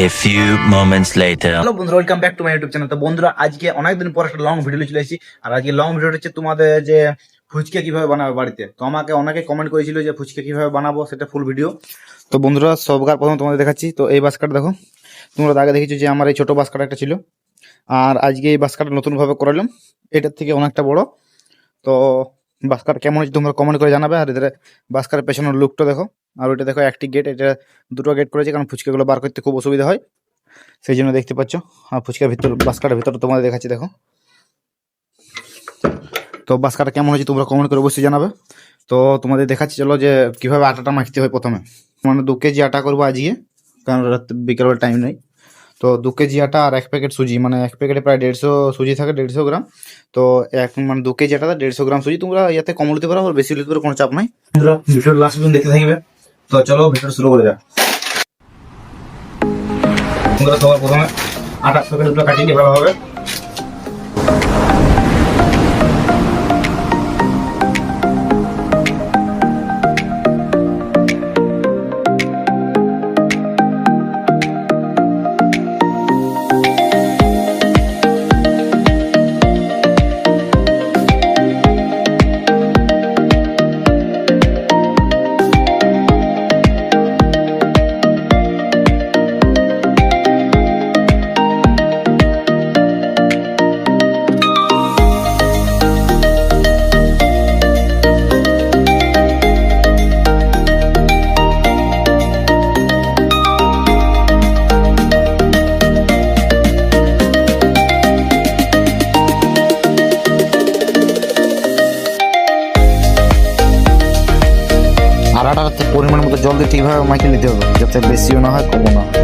A few moments later. Hello বন্ধুরা, welcome back to my YouTube channel. তো বন্ধুরা, আজকে অনেকদিন পর একটা লং ভিডিও চলে এসেছি। আর আজকে লং ভিডিওটা হচ্ছে তোমাদের যে ফুচকা কিভাবে বানাবে বাড়িতে। তো আমাকে অনেকে কমেন্ট করেছিল যে ফুচকা কিভাবে বানাবো, সেটা ফুল ভিডিও। তো বন্ধুরা, সবকার প্রথম তোমাদের দেখাচ্ছি। তো এই বাস্কাটা দেখো, তোমরা আগে দেখেছো যে আমার এই ছোট বাস্কাটা একটা ছিল, আর আজকে এই বাস্কাটা নতুনভাবে করালাম, এটার থেকে অনেকটা বড়। তো বাস্কার কেমন হচ্ছে তোমরা কমেন্ট করে জানাবে। আর এদের বাস্কার পেছনের লুকটা দেখো, আর ওইটা দেখো একটি গেট, এটা দুটো গেট করেছে কারণ ফুচকাগুলো বার করতে খুব অসুবিধা হয়, সেই জন্য দেখতে পাচ্ছ। আর ফুচকার ভিতর বাস্কাটার ভিতরে তোমাদের দেখাচ্ছি দেখো। তো বাস্কাটা কেমন হয়েছে তোমরা কমেন্ট করে অবশ্যই জানাবে। তো তোমাদের দেখাচ্ছি, চলো যে কীভাবে আটাটা মাখতে হয়। প্রথমে মানে 2 কেজি আটা করবো আজকে, কারণ বিকেলবেলা টাইম নেই। তো 2 কেজি আটা আর 1 প্যাকেট সুজি, মানে 1 প্যাকেটে প্রায় 150 সুজি থাকে, 150 গ্রাম। তো মানে 2 কেজি আটাতে 150 গ্রাম সুজি। তোমরা ইয়াতে কম নিতে পারো, বেশি নিতে পারো, কোনো চাপ নাই। ভিডিওর লাস্ট পর্যন্ত দেখতে থাকবে। তো চলো ভিডিও শুরু করে যাক। তোমরা সবার প্রথমে আটার প্যাকেটগুলো কাটিয়ে নিয়ে ভালো হবে। আর আটাতে পরিমাণ মতো জল দিয়ে ঠিকভাবে মাখিয়ে নিতে হবে, যাতে বেশিও না হয় কমও না হয়।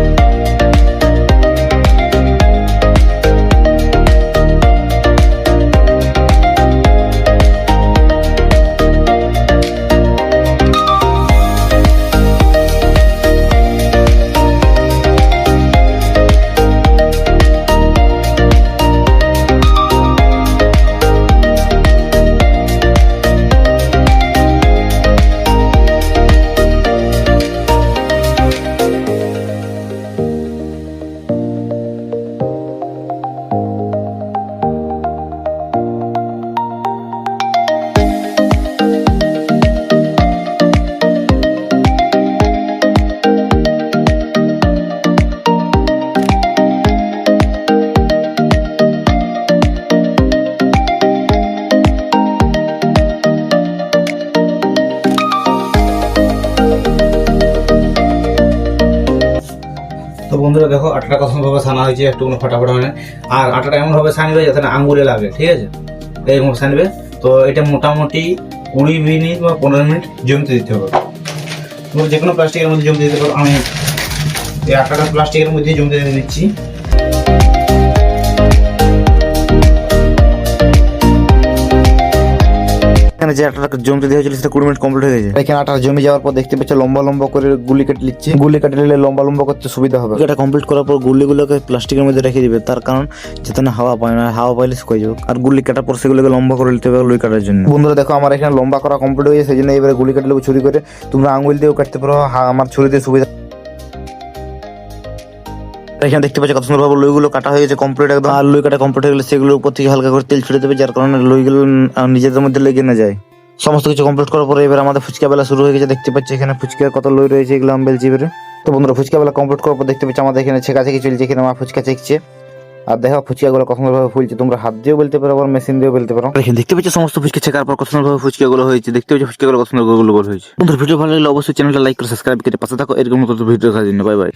তো বন্ধুরা দেখো, আটাটা কতভাবে ছানা হয়েছে, একটু কোনো ফাটাফাটা হয় না। আর আটাটা এমনভাবে ছানবে যাতে না আঙুলে লাগে, ঠিক আছে? এইভাবে ছানবে। তো এটা মোটামুটি 20 মিনিট বা 15 মিনিট জমতে দিতে হবে। তোমরা যে কোনো প্লাস্টিকের মধ্যে জমতে দিতে পারো। আমি এই আটাটা প্লাস্টিকের মধ্যে জমতে দিয়ে দিচ্ছি। এখানে যে আটাটা জমতে দেওয়া হয়েছিল সেটা 20 মিনিট কমপ্লিট হয়ে গেছে। এখানে আটা জমে যাওয়ার পর দেখতে পাচ্ছ লম্বা লম্বা করে গুলি কেটে নিচ্ছে। গুলি কেটে নিলে লম্বা লম্বা করতে সুবিধা হবে। এটা কমপ্লিট করার পর গুলিগুলোকে প্লাস্টিকের মধ্যে রেখে দিবে, তার কারণ যাতে না হাওয়া পায় না, হাওয়া পাইলে শুকিয়ে যাবে। আর গুলি কাটার পর সেগুলোকে লম্বা করে নিতে হবে লুই কাটার জন্য। বন্ধুরা দেখো, আমার এখানে লম্বা করা কমপ্লিট হয়ে গেছে, সেই জন্য এবারে গুলি কেটে নেবো ছুরি করে। তোমরা আঙুল দিয়েও কাটতে পারো, আমার ছুরি দিয়ে সুবিধা। এখানে দেখতে পাচ্ছ কত সুন্দরভাবে লুইগুলো কাটা হয়ে গেছে কমপ্লিট একদম। আর লুই কাটা কমপ্লিট হয়ে গেলে সেগুলোর উপর থেকে হালকা করে তেল ছুড়ে দেবে, যার কারণে লুইগুলো নিজেদের মধ্যে লেগে না যায়। সমস্ত কিছু কমপ্লিট করার পরে এবার আমাদের ফুচকা বেলা শুরু হয়ে গেছে। দেখতে পাচ্ছি এখানে ফুচকার কত লই রয়েছে, এগুলো আমি বেলছি এবারে। তো বন্ধুরা, ফুচকা বেলা কমপ্লিট করার পর দেখতে পাচ্ছি আমাদের এখানে ছেঁকাছেঁকি চলছে। এখানে আমার ফুচকা চেকছে। আর দেখো ফুচকাগুলো কত সুন্দরভাবে ফুলছে। তোমরা হাত দিয়েও বেলতে পারো, আবার মেশিন দিয়েও বেলতে পারো। এখানে দেখতে পাচ্ছি সমস্ত ফুচকা ছেঁকার পর কত সুন্দরভাবে ফুচকাগুলো হয়েছে। দেখতে পাচ্ছি ফুচকাগুলো কত সুন্দর গোল গোল হয়েছে। বন্ধুরা, ভিডিও ভালো লাগলে অবশ্যই চ্যানেলটা লাইক করে সাবস্ক্রাইব করে পাশে থাকো এরকম নতুন ভিডিও দেখার জন্য। Bye bye.